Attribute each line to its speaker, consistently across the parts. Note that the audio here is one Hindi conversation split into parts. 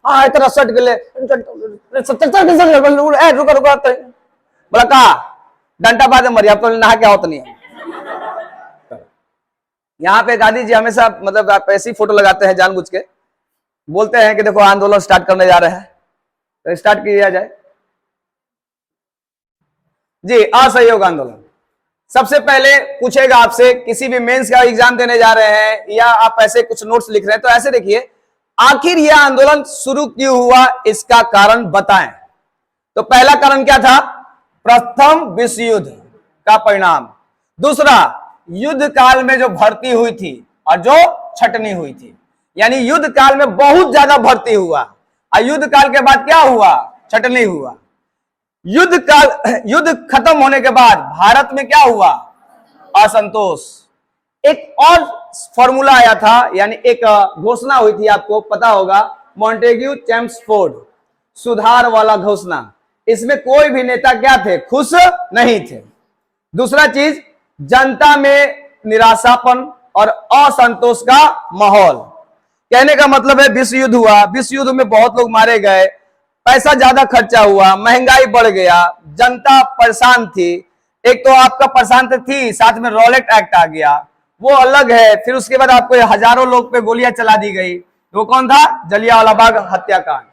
Speaker 1: हाँ इतना सट गए रुका रुका बोला कहा डंटा बाद मरी अब तो नहा के आवत नहीं है। यहाँ पे गांधी जी हमेशा मतलब आप ऐसी फोटो लगाते हैं जानबूझ के, बोलते हैं कि देखो आंदोलन स्टार्ट करने जा रहे हैं, तो स्टार्ट किया जाए जी। असहयोग आंदोलन सबसे पहले पूछेगा आपसे, किसी भी मेंस का एग्जाम देने जा रहे हैं या आप ऐसे कुछ नोट्स लिख रहे हैं तो ऐसे देखिए, आखिर यह आंदोलन शुरू क्यों हुआ, इसका कारण बताएं। तो पहला कारण क्या था, प्रथम विश्व युद्ध का परिणाम। दूसरा, युद्ध काल में जो भर्ती हुई थी और जो छटनी हुई थी, यानी युद्ध काल में बहुत ज्यादा भर्ती हुआ और युद्ध काल के बाद क्या हुआ, छटनी हुआ। युद्ध खत्म होने के बाद भारत में क्या हुआ, असंतोष। एक और फॉर्मूला आया था, यानी एक घोषणा हुई थी, आपको पता होगा, मॉन्टेग्यू चेम्सफोर्ड सुधार वाला घोषणा। इसमें कोई भी नेता क्या थे, खुश नहीं थे। दूसरा चीज, जनता में निराशापन और असंतोष का माहौल। कहने का मतलब है विश्व युद्ध हुआ, विश्व युद्ध में बहुत लोग मारे गए, पैसा ज्यादा खर्चा हुआ, महंगाई बढ़ गया, जनता परेशान थी। एक तो आपका परेशान थी, साथ में रॉलेट एक्ट आ गया, वो अलग है। फिर उसके बाद आपको हजारों लोग पे गोलियां चला दी गई, वो कौन था, जलियांवाला बाग हत्याकांड।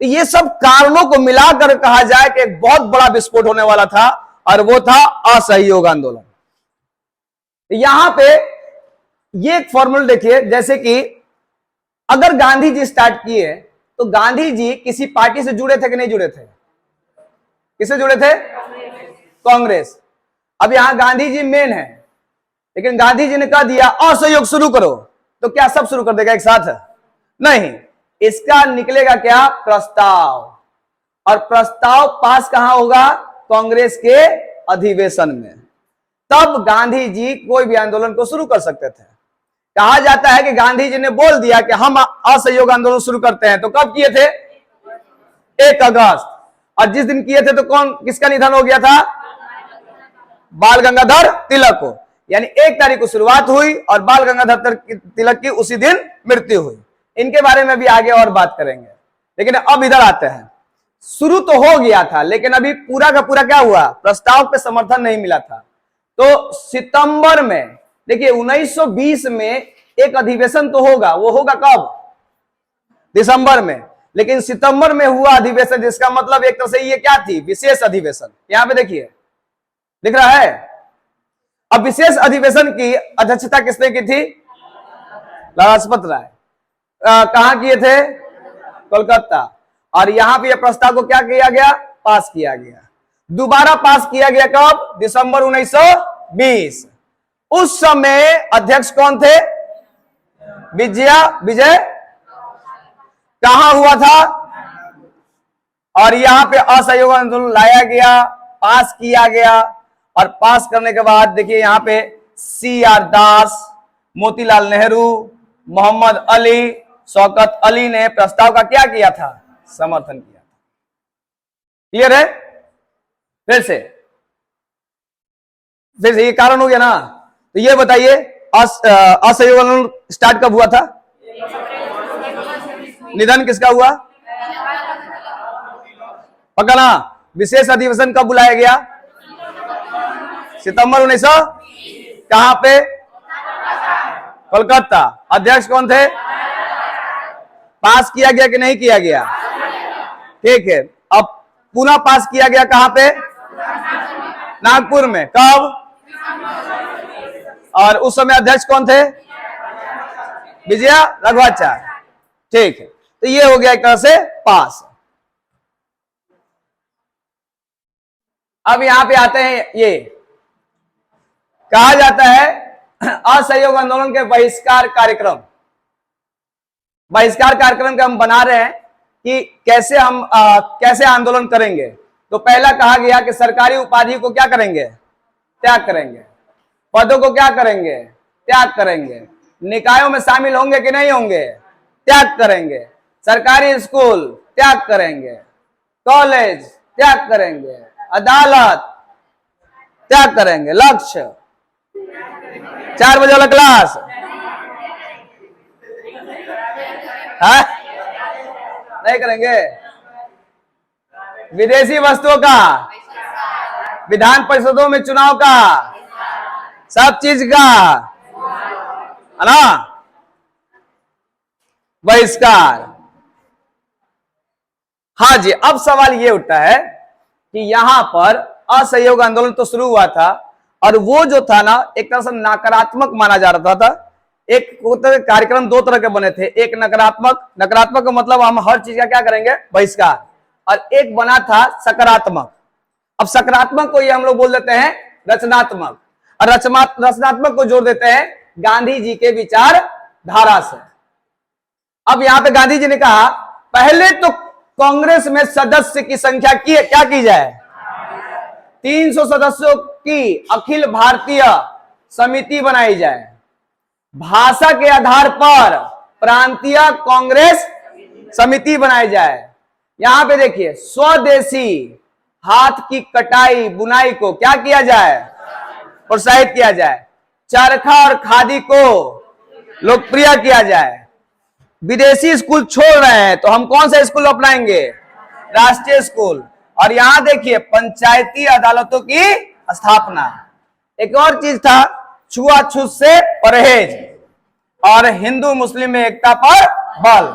Speaker 1: तो ये सब कारणों को मिलाकर कहा जाए कि एक बहुत बड़ा विस्फोट होने वाला था और वो था असहयोग आंदोलन। यहां पे ये एक फॉर्मूला देखिए, जैसे कि अगर गांधी जी स्टार्ट किए तो गांधी जी किसी पार्टी से जुड़े थे कि नहीं जुड़े थे, किससे जुड़े थे, कांग्रेस। अब यहां गांधी जी मेन है, लेकिन गांधी जी ने कह दिया असहयोग शुरू करो, तो क्या सब शुरू कर देगा एक साथ, नहीं। इसका निकलेगा क्या, प्रस्ताव, और प्रस्ताव पास कहां होगा, कांग्रेस के अधिवेशन में। तब गांधी जी कोई भी आंदोलन को शुरू कर सकते थे। कहा जाता है कि गांधी जी ने बोल दिया कि हम असहयोग आंदोलन शुरू करते हैं, तो कब किए थे, 1 अगस्त। और जिस दिन किए थे तो कौन, किसका निधन हो गया था, बाल गंगाधर तिलक को। यानी 1 तारीख को शुरुआत हुई और बाल गंगाधर तिलक की उसी दिन मृत्यु हुई। इनके बारे में भी आगे और बात करेंगे, लेकिन अब इधर आते हैं। शुरू तो हो गया था, लेकिन अभी पूरा का पूरा क्या हुआ, प्रस्ताव पे समर्थन नहीं मिला था। तो सितंबर में देखिए 1920 में एक अधिवेशन तो होगा, वो होगा कब, दिसंबर में, लेकिन सितंबर में हुआ अधिवेशन, जिसका मतलब एक तरह से ये क्या थी, विशेष अधिवेशन। यहां पे देखिए दिख रहा है। अब विशेष अधिवेशन की अध्यक्षता किसने की थी, लाला लाजपत राय। कहां किए थे, कोलकाता। और यहां पे प्रस्ताव को क्या किया गया, पास किया गया। दोबारा पास किया गया कब, दिसंबर 1920। उस समय अध्यक्ष कौन थे, विजय कहां हुआ था, और यहां पे असहयोग आंदोलन लाया गया, पास किया गया। और पास करने के बाद देखिए यहां पे CR दास, मोतीलाल नेहरू, मोहम्मद अली, शौकत अली ने प्रस्ताव का क्या किया था, समर्थन किया था। क्लियर है, फिर से ये कारण हो गया ना। तो ये बताइए असहयोग आंदोलन स्टार्ट कब हुआ था, निधन किसका हुआ, पक्का ना। विशेष अधिवेशन कब बुलाया गया, सितंबर 1900, कहां पे, कोलकाता। अध्यक्ष कौन थे, पास किया गया कि नहीं किया गया, ठीक है। अब पुनः पास किया गया कहां पे, नागपुर में, कब, और उस समय अध्यक्ष कौन थे, विजया राघवाचार्य, ठीक है। तो ये हो गया एक तरह से पास। अब यहां पे आते हैं, ये कहा जाता है असहयोग आंदोलन के बहिष्कार कार्यक्रम। बहिष्कार कार्यक्रम का हम बना रहे हैं कि कैसे हम कैसे आंदोलन करेंगे। तो पहला कहा गया कि सरकारी उपाधि को क्या करेंगे, त्याग करेंगे। पदों को क्या करेंगे, त्याग करेंगे। निकायों में शामिल होंगे कि नहीं होंगे, त्याग करेंगे। सरकारी स्कूल त्याग करेंगे, कॉलेज त्याग करेंगे, अदालत त्याग करेंगे। लक्ष्य 4 बजे वाला क्लास, नहीं करेंगे। विदेशी वस्तुओं का, विधान परिषदों में चुनाव का, सब चीज का, है ना, बहिष्कार। हाँ जी, अब सवाल ये उठता है कि यहां पर असहयोग आंदोलन तो शुरू हुआ था और वो जो था ना एक तरह से नकारात्मक माना जा रहा था। एक कार्यक्रम दो तरह के बने थे, एक नकारात्मक का मतलब हम हर चीज का क्या करेंगे, बहिष्कार, और एक बना था सकारात्मक। अब सकारात्मक को ये हम लोग बोल देते हैं रचनात्मक, और रचनात्मक को जोड़ देते हैं गांधी जी के विचार धारा से। अब यहां पे गांधी जी ने कहा पहले तो कांग्रेस में सदस्य की संख्या क्या की जाए, 300 सदस्यों की अखिल भारतीय समिति बनाई जाए, भाषा के आधार पर प्रांतीय कांग्रेस समिति बनाई जाए। यहां पे देखिए स्वदेशी हाथ की कटाई बुनाई को क्या किया जाए, प्रोत्साहित किया जाए, चरखा और खादी को लोकप्रिय किया जाए। विदेशी स्कूल छोड़ रहे हैं तो हम कौन सा स्कूल अपनाएंगे, राष्ट्रीय स्कूल। और यहां देखिए पंचायती अदालतों की स्थापना। एक और चीज था छुआछूत से परहेज और हिंदू मुस्लिम में एकता पर बल।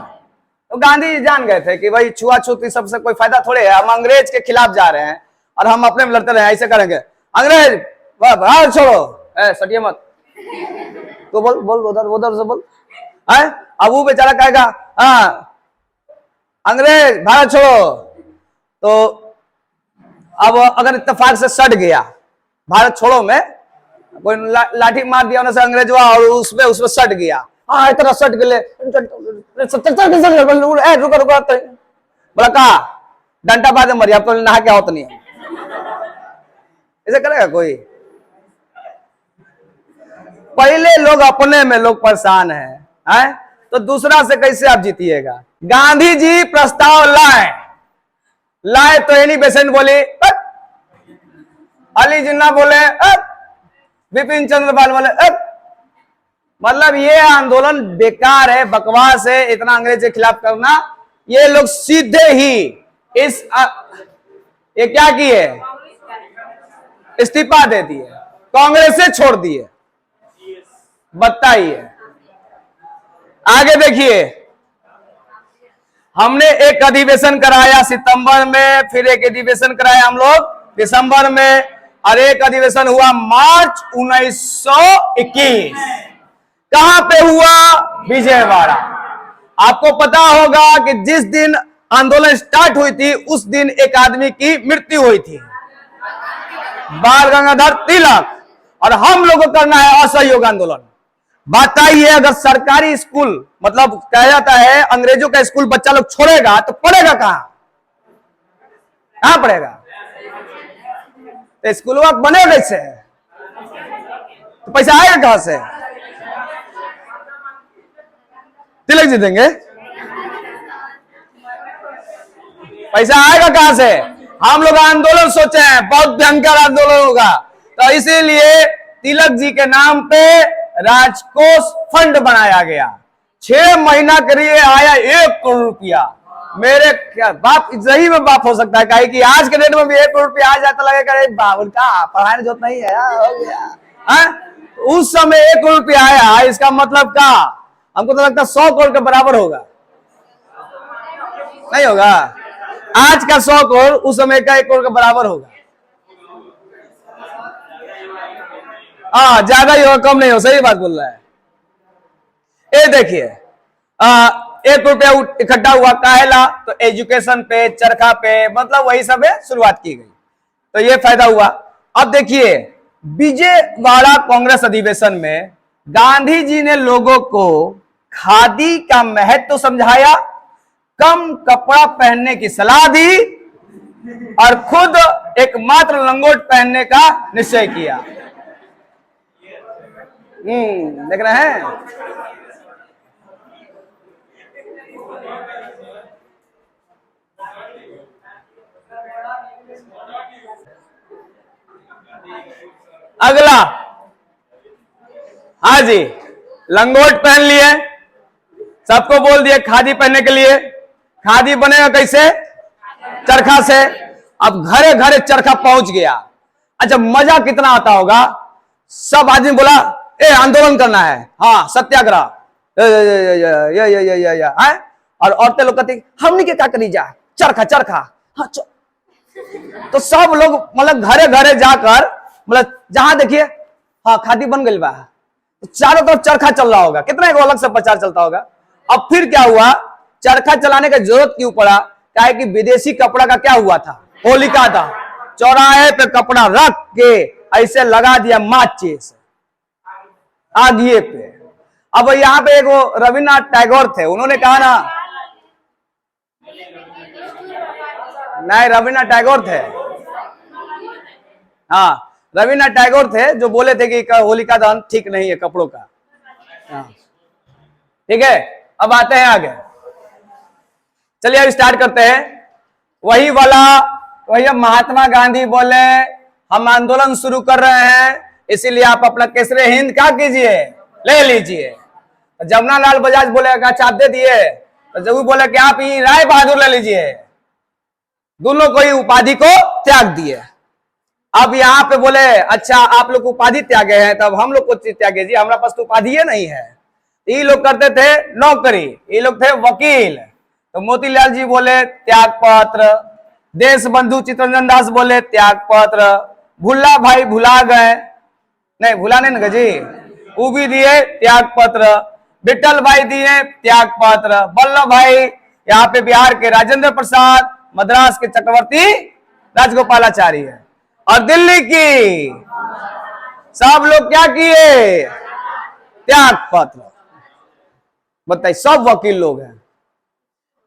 Speaker 1: तो गांधी जी जान गए थे कि भाई छुआछूत की सबसे कोई फायदा थोड़े है, हम अंग्रेज के खिलाफ जा रहे हैं और हम अपने में लड़ते रहे, ऐसे करेंगे अंग्रेज भारत छोड़ो, सटिए मत, तो बोल उधर से बोल। अब वो बेचारा कहेगा हाँ अंग्रेज भारत छोड़ो, तो अब अगर इत्तेफाक से सट गया भारत छोड़ो में, कोई लाठी मार दिया उन्हें से अंग्रेजवा और उसमें सट गया, हाँ इतना सट गए, रुका बोला कहा डंटा बाद मरी, अब तो नहा क्या होता नहीं है, ऐसे करेगा कोई। पहले लोग अपने में लोग परेशान हैं, तो दूसरा से कैसे आप जीतिएगा। गांधी जी प्रस्ताव लाए तो एनी बेसेंट बोले, अली जिन्ना बोले, विपिन चंद्र पाल बोले, मतलब ये आंदोलन बेकार है, बकवास है, इतना अंग्रेज के खिलाफ करना। ये लोग सीधे ही ये क्या किए, इस्तीफा दे दिए, कांग्रेस से छोड़ दिए। बताइए आगे देखिए, हमने एक अधिवेशन कराया सितंबर में, फिर एक अधिवेशन कराया हम लोग दिसंबर में, और एक अधिवेशन हुआ मार्च 1921। कहां पे हुआ, विजयवाड़ा। आपको पता होगा कि जिस दिन आंदोलन स्टार्ट हुई थी उस दिन एक आदमी की मृत्यु हुई थी, बाल गंगाधर तिलक, और हम लोगों को करना है असहयोग आंदोलन। बताइए अगर सरकारी स्कूल, मतलब कहा जाता है अंग्रेजों का स्कूल बच्चा लोग छोड़ेगा तो पढ़ेगा कहां पढ़ेगा, तो स्कूल बनेगा कैसे, तो पैसा आएगा कहां से, तिलक जी देंगे, पैसा आएगा कहां से। हम लोग आंदोलन सोचे हैं बहुत भयंकर आंदोलन होगा, तो इसीलिए तिलक जी के नाम पे राजकोष फंड बनाया गया। 6 महीना के लिए आया 1 करोड़ रुपया। मेरे क्या बाप, सही में बाप हो सकता है, कहे कि आज के डेट में भी 1 करोड़ रुपया आ जाता, लगेगा बाप उनका पढ़ाई जो नहीं है हो गया। उस समय 1 करोड़ रुपया आया, इसका मतलब का हमको तो लगता है 100 करोड़ के बराबर होगा, नहीं होगा। आज का 100 करोड़ उस समय का 1 करोड़ के बराबर होगा। हाँ ज्यादा ही होगा, कम नहीं हो, सही बात बोल रहा है। ये देखिए 1 रुपया इकट्ठा हुआ, काहेला, तो एजुकेशन पे, चरखा पे, मतलब वही सब है, शुरुआत की गई, तो ये फायदा हुआ। अब देखिए विजयवाड़ा कांग्रेस अधिवेशन में गांधी जी ने लोगों को खादी का महत्व समझाया, कम कपड़ा पहनने की सलाह दी और खुद एकमात्र लंगोट पहनने का निश्चय किया। देख रहे हैं, अगला, हाँ जी लंगोट पहन लिए, सबको बोल दिए खादी पहनने के लिए, खादी बनेगा कैसे? चरखा से। अब घरे घरे चरखा पहुंच गया। अच्छा मजा कितना आता होगा, सब आदमी बोला ए आंदोलन करना है, हाँ सत्याग्रह, और औरतें लोग कहती हमने क्या करी जा, चरखा चरखा, हाँ तो सब लोग मतलब घरे घरे जाकर मतलब जहां देखिए हाँ खादी बन गई बा, चारों तरफ चरखा चल रहा होगा, कितना एक अलग से प्रचार चलता होगा। अब फिर क्या हुआ, चरखा चलाने की जरूरत क्यों पड़ा, क्या है कि विदेशी कपड़ा का क्या हुआ था, होलिका था, चौराहे पे कपड़ा रख के ऐसे लगा दिया माचिस आगिए पे। अब यहाँ पे एक वो रविन्द्रनाथ टैगोर थे, उन्होंने कहा ना, नहीं रविन्द्रनाथ टैगोर थे, हाँ रविन्द्रनाथ टैगोर थे जो बोले थे कि होलिका दहन ठीक नहीं है कपड़ों का। ठीक है, अब आते हैं आगे, चलिए अब स्टार्ट करते हैं। वही वाला वही महात्मा गांधी बोले हम आंदोलन शुरू कर रहे हैं, इसीलिए आप अपना केसरे हिंद क्या कीजिए, ले लीजिए। जमुना लाल बजाज बोले अच्छा आप दे दिए, तो जब बोले कि आप ये राय बहादुर ले लीजिए, दोनों को ही उपाधि को त्याग दिए। अब यहाँ पे बोले अच्छा आप लोग उपाधि त्यागे हैं, तब हम लोग को त्यागे जी, हमारे पास तो उपाधि नहीं है। ये लोग करते थे नौकरी, ये लोग थे वकील, तो मोतीलाल जी बोले त्याग पत्र, देश बंधु चित्तरंजन दास बोले त्याग पत्र, भुल्ला भाई भुला गए, नहीं भुला नहीं ना जी, वो भी दिए त्याग पत्र, विठल भाई दिए त्याग पत्र, वल्लभ भाई यहाँ पे बिहार के राजेंद्र प्रसाद, मद्रास के चक्रवर्ती राजगोपालाचार्य, और दिल्ली की सब लोग क्या किए, त्याग पत्र। बताइए सब वकील लोग हैं।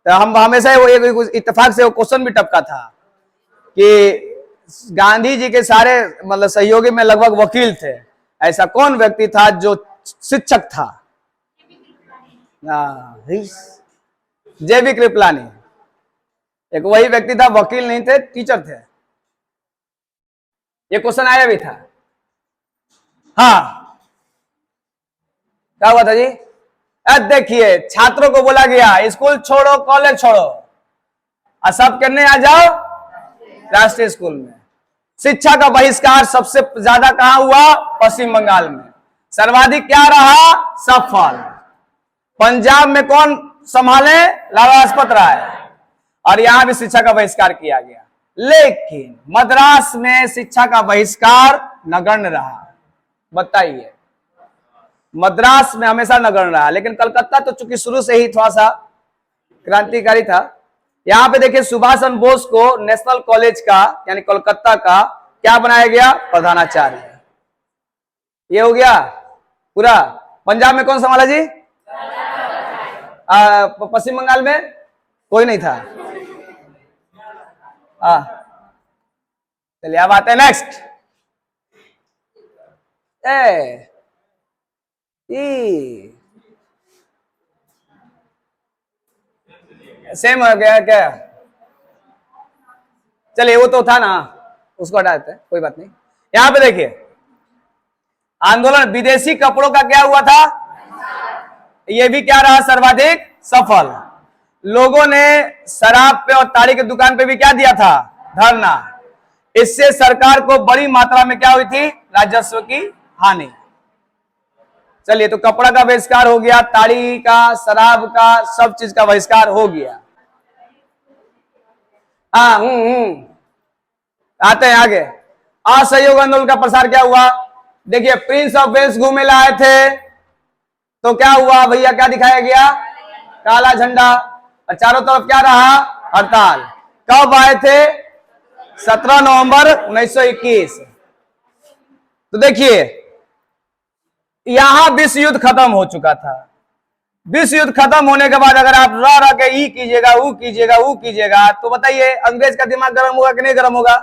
Speaker 1: तो हम हमेशा वो एक इत्तेफाक से वो क्वेश्चन भी टपका था कि गांधी जी के सारे मतलब सहयोगी में लगभग वकील थे, ऐसा कौन व्यक्ति था जो शिक्षक था, जेबी कृपलानी एक वही व्यक्ति था, वकील नहीं थे, टीचर थे। ये क्वेश्चन आया भी था। हाँ क्या हुआ था जी, अब देखिए छात्रों को बोला गया स्कूल छोड़ो कॉलेज छोड़ो और सब करने आ जाओ राष्ट्रीय स्कूल में। शिक्षा का बहिष्कार सबसे ज्यादा कहां हुआ, पश्चिम बंगाल में, सर्वाधिक क्या रहा, सफल। पंजाब में कौन संभाले, लाला लाजपत राय, और यहां भी शिक्षा का बहिष्कार किया गया। लेकिन मद्रास में शिक्षा का बहिष्कार नगण्य रहा। बताइए, मद्रास में हमेशा नगण्य रहा, लेकिन कलकत्ता तो चूंकि शुरू से ही थोड़ा सा क्रांतिकारी था। यहां पे देखिए सुभाष चंद्र बोस को नेशनल कॉलेज का यानी कोलकाता का क्या बनाया गया, प्रधानाचार्य। ये हो गया पूरा। पंजाब में कौन संभाला जी, पश्चिम बंगाल में कोई नहीं था। चलिए अब आते हैं नेक्स्ट। सेम हो गया क्या, चलिए वो तो था ना, उसको हटा देते हैं, कोई बात नहीं। यहां पे देखिए आंदोलन विदेशी कपड़ों का क्या हुआ था, ये भी क्या रहा, सर्वाधिक सफल। लोगों ने शराब पे और ताड़ी की दुकान पे भी क्या दिया था, धरना। इससे सरकार को बड़ी मात्रा में क्या हुई थी, राजस्व की हानि। चलिए तो कपड़ा का बहिष्कार हो गया, ताड़ी का, शराब का, सब चीज का बहिष्कार हो गया। आते हैं आगे। असहयोग आंदोलन का प्रसार क्या हुआ, देखिए प्रिंस ऑफ वेल्स घूमे लाए थे, तो क्या हुआ भैया, क्या दिखाया गया, काला झंडा, और चारों तरफ क्या रहा, हड़ताल। कब आए थे, 17 नवंबर 1921। तो देखिए यहां विश्व युद्ध खत्म हो चुका था। विश्व युद्ध खत्म होने के बाद अगर आप रह के ई कीजिएगा, वो कीजिएगा, वो कीजिएगा, तो बताइए अंग्रेज का दिमाग गर्म होगा कि नहीं गर्म होगा,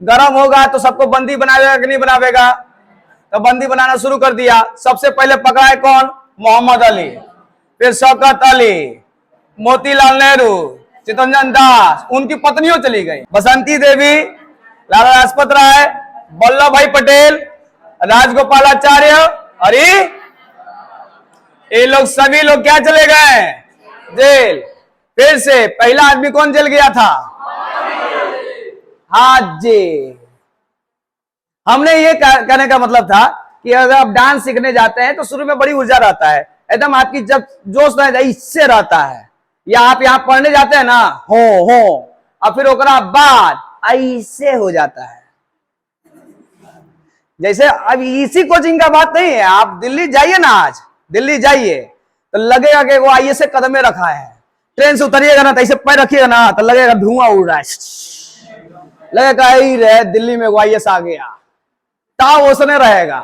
Speaker 1: गर्म होगा तो सबको बंदी बनाएगा कि नहीं बनावेगा, तो बंदी बनाना शुरू कर दिया। सबसे पहले पकड़ाए कौन, मोहम्मद अली, फिर शौकत अली, मोतीलाल नेहरू, चित्तरंजन दास, उनकी पत्नियों चली गई, बसंती देवी, लाला लाजपत राय, वल्लभ भाई पटेल, राजगोपालाचार्य, अरे ये लोग सभी लोग क्या चले गए, जेल। फिर से पहला आदमी कौन जल गया था? हाँ जी। हमने ये कहने का मतलब था कि अगर आप डांस सीखने जाते हैं तो शुरू में बड़ी ऊर्जा रहता है, एकदम आपकी जब जोश रह जाए इससे रहता है। या आप यहाँ पढ़ने जाते हैं ना, हो और फिर ओकरा बाद ऐसे हो जाता है। जैसे अब इसी कोचिंग का बात नहीं है, आप दिल्ली जाइए ना, आज दिल्ली जाइए तो लगेगा कि वो आईएएस से कदम में रखा है। ट्रेन से उतरिएगा ना तो ऐसे पैर रखिएगा ना तो लगेगा धुआं उड़ रहा है, लगेगा ही रहे दिल्ली में वो आईएएस आ गया, ताव उसने रहेगा।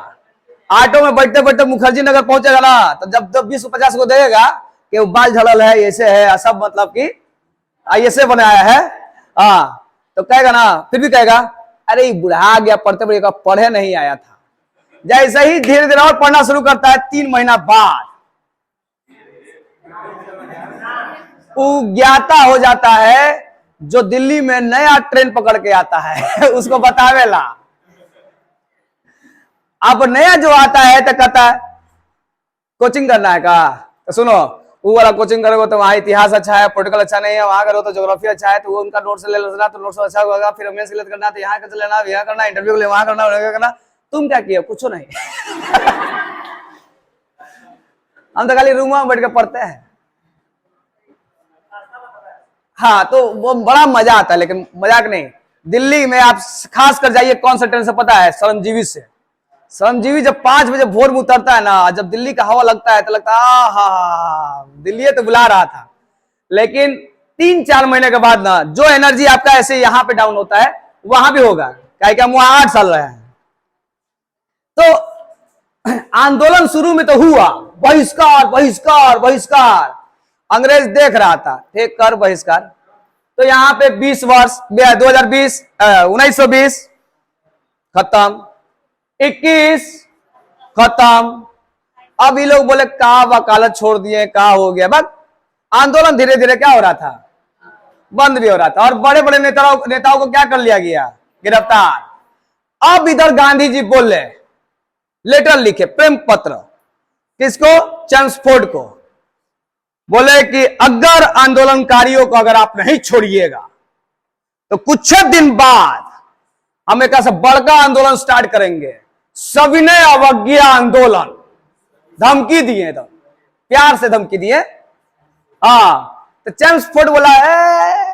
Speaker 1: ऑटो में बैठते बैठते मुखर्जी नगर पहुंचेगा ना तो जब 20-50 को देगा कि वो बाल झड़ल है, ऐसे है, सब मतलब कि आईएएस से बनाया है, हाँ, तो कहेगा ना, फिर भी कहेगा अरे बुढ़ा गया, पढ़ते पढ़े पढ़े नहीं आया था। जैसे ही धीरे धीरे और पढ़ना शुरू करता है, 3 महीना बाद वो ज्ञाता हो जाता है। जो दिल्ली में नया ट्रेन पकड़ के आता है उसको बतावेला। अब नया जो आता है तो कहता है कोचिंग करना है का, तो सुनो वो वाला कोचिंग करोगे तो वहां इतिहास अच्छा है, पॉलिटिकल अच्छा नहीं है, वहां करो तो ज्योग्राफी अच्छा है, तो वो उनका नोट से ले लेना तो नोट से अच्छा होगा, फिर मेंस सिलेक्ट करना तो यहाँ कर लेना, यहाँ करना, इंटरव्यू के लिए वहां करना, करना। तुम क्या किया? कुछ नहीं हम तो खाली रूम में बैठ के पढ़ते हैं। हाँ, तो वो बड़ा मजा आता है, लेकिन मजाक नहीं। दिल्ली में आप खास कर जाइए, कौन सा ट्रेन से पता है? श्रमजीवी से। श्रमजीवी जब 5 बजे भोर में उतरता है ना, जब दिल्ली का हवा लगता है तो लगता है हा, दिल्ली तो बुला रहा था। लेकिन 3-4 महीने के बाद ना, जो एनर्जी आपका ऐसे यहाँ पे डाउन होता है वहां भी होगा, क्या हम वहां 8 साल रहे हैं। तो आंदोलन शुरू में तो हुआ, बहिष्कार बहिष्कार बहिष्कार, अंग्रेज देख रहा था, ठीक कर बहिष्कार। तो यहाँ पे 20 वर्ष 2020 1920 खत्म, 21 खत्म। अब ये लोग बोले का वकालत छोड़ दिए, का हो गया, बस आंदोलन धीरे धीरे क्या हो रहा था, बंद भी हो रहा था। और बड़े बड़े नेताओं को क्या कर लिया गया? गिरफ्तार। अब इधर गांधी जी बोले, लेटर लिखे, प्रेम पत्र, किसको? चेम्सफोर्ड को। बोले कि अगर आंदोलनकारियों को अगर आप नहीं छोड़िएगा तो कुछ दिन बाद हम एक ऐसा बड़का आंदोलन स्टार्ट करेंगे, सविनय अवज्ञा आंदोलन। धमकी दिए, तो प्यार से धमकी दिए। हाँ, तो चेम्सफोर्ड बोला है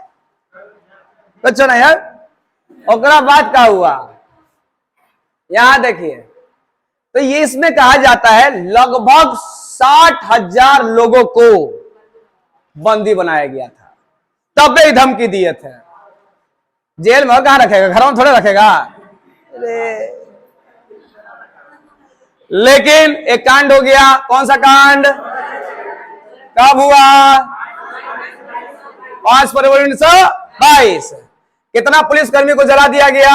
Speaker 1: कुछ नहीं यार। ओकरा बाद क्या हुआ यहां देखिए, तो ये इसमें कहा जाता है लगभग 60,000 लोगों को बंदी बनाया गया था, तब भी धमकी दिए थे। जेल में कहां रखेगा? घरों में थोड़े रखेगा। लेकिन एक कांड हो गया। कौन सा कांड? कब हुआ? 5 फरवरी 1922। कितना पुलिसकर्मी को जला दिया गया?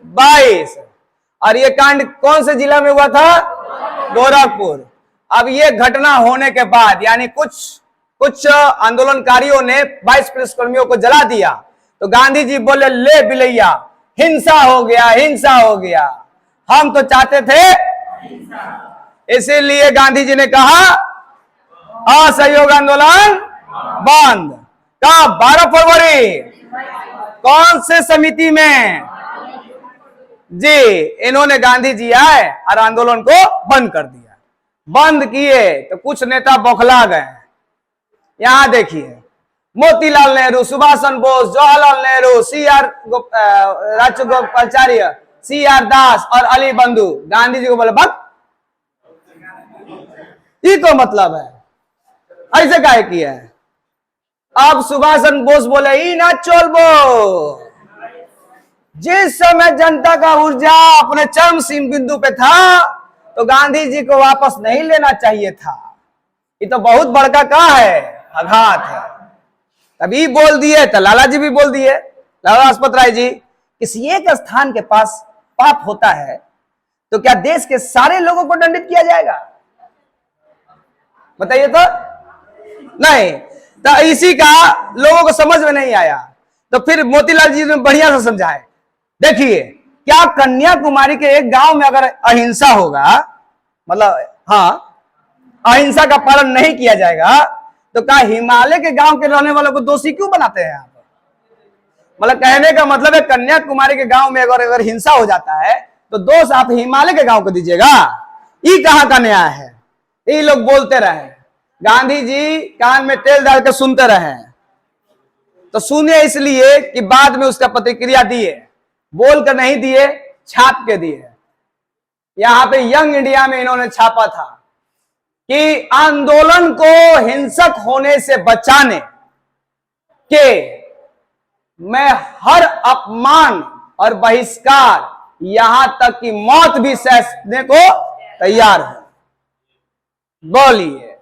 Speaker 1: 22। और ये कांड कौन से जिला में हुआ था? गोरखपुर। अब ये घटना होने के बाद, यानी कुछ आंदोलनकारियों ने 22 पुलिसकर्मियों को जला दिया, तो गांधी जी बोले ले बिलैया, हिंसा हो गया, हिंसा हो गया, हम तो चाहते थे। इसीलिए गांधी जी ने कहा असहयोग आंदोलन बंद। कब? 12 फरवरी। कौन से समिति में? जी, इन्होंने, गांधी जी आए और आंदोलन को बंद कर दिया। बंद किए तो कुछ नेता बौखला गए। यहां देखिए, मोतीलाल नेहरू, सुभाष चंद्र बोस, जवाहरलाल नेहरू, राजगोपालाचार्य, CR दास और अली बंधु गांधी जी को बोले बक, ये तो मतलब है ऐसे काहे किया है? अब सुभाष चंद्र बोस बोले ई ना चलबो। जिस समय जनता का ऊर्जा अपने चरम सीम बिंदु पे था, तो गांधी जी को वापस नहीं लेना चाहिए था। ये तो बहुत बड़का का है, आघात है। तभी बोल दिए, तो लाला जी भी बोल दिए, लाला लाजपत राय जी, किसी एक स्थान के पास पाप होता है तो क्या देश के सारे लोगों को दंडित किया जाएगा? बताइए तो। नहीं, तो इसी का लोगों को समझ में नहीं आया, तो फिर मोतीलाल जी ने बढ़िया से समझाए। देखिए, क्या कन्याकुमारी के एक गांव में अगर अहिंसा होगा, मतलब हाँ, अहिंसा का पालन नहीं किया जाएगा, तो क्या हिमालय के गांव के रहने वालों को दोषी क्यों बनाते हैं आप? मतलब कहने का मतलब है कन्याकुमारी के गांव में अगर हिंसा हो जाता है तो दोष आप हिमालय के गांव को दीजिएगा? ये कहां का न्याय है? ये लोग बोलते रहे, गांधी जी कान में तेल डाल के सुनते रहे। तो सुने इसलिए कि बाद में उसका प्रतिक्रिया दिए, बोल कर नहीं दिए, छाप के दिए। यहां पे यंग इंडिया में इन्होंने छापा था कि आंदोलन को हिंसक होने से बचाने के मैं हर अपमान और बहिष्कार, यहां तक कि मौत भी सहने को तैयार है। बोलिए,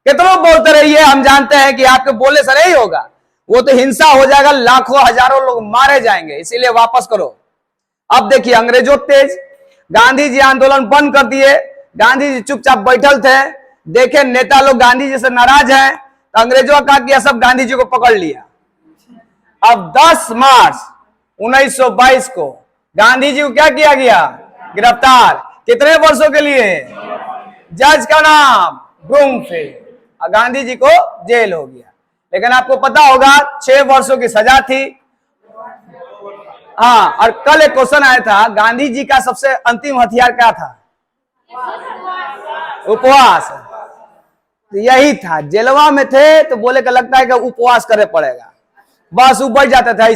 Speaker 1: कितनों बोलते रहिए, हम जानते हैं कि आपके बोलने से नहीं होगा, वो तो हिंसा हो जाएगा, लाखों हजारों लोग मारे जाएंगे, इसीलिए वापस करो। अब देखिए अंग्रेजों तेज, गांधी जी आंदोलन बंद कर दिए, गांधी जी चुपचाप बैठल थे, देखे नेता लोग गांधी जी से नाराज हैं, तो अंग्रेजों का किया, सब गांधी जी को पकड़ लिया। अब 10 मार्च 1922 को गांधी जी को क्या किया गया? गिरफ्तार। कितने वर्षों के लिए? जज का नाम ब्रूमफील्ड, और गांधी जी को जेल हो गया। लेकिन आपको पता होगा 6 वर्षों की सजा थी। हाँ, और कल एक क्वेश्चन आया था, गांधी जी का सबसे अंतिम हथियार क्या था? उपवास। तो यही था, जेलवा में थे तो बोले का लगता है कि उपवास करे पड़ेगा, बस ऊपर जाते थे,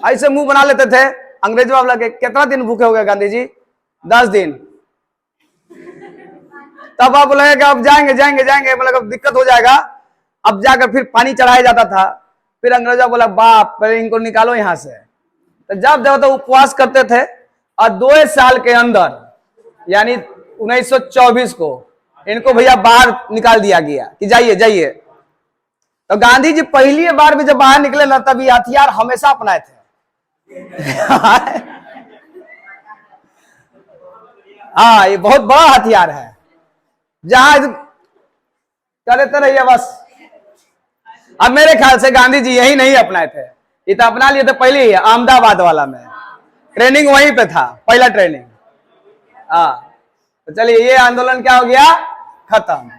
Speaker 1: ऐसे मुंह बना लेते थे। अंग्रेज बाबला के कितना दिन भूखे हो गए गांधी जी? 10 दिन। तब आप बोले कि अब जाएंगे जाएंगे जाएंगे, मतलब दिक्कत हो जाएगा। अब जाकर फिर पानी चढ़ाया जाता था, फिर अंग्रेजों बोला बाप पहले इनको निकालो यहां से। तो जब जब तो उपवास करते थे, और 2 साल के अंदर यानी 1924 को इनको भैया बाहर निकाल दिया गया कि जाइए जाइए। तो गांधी जी पहली बार भी जब बाहर निकले ना, तब ये हथियार हमेशा अपनाए थे। हाँ, ये बहुत बड़ा हथियार है, जहां करते रहिए बस। अब मेरे ख्याल से गांधी जी यही नहीं अपनाए थे, ये तो अपना लिए थे पहले ही अहमदाबाद वाला में, ट्रेनिंग वहीं पे था, पहला ट्रेनिंग। हाँ, तो चलिए ये आंदोलन क्या हो गया? खत्म।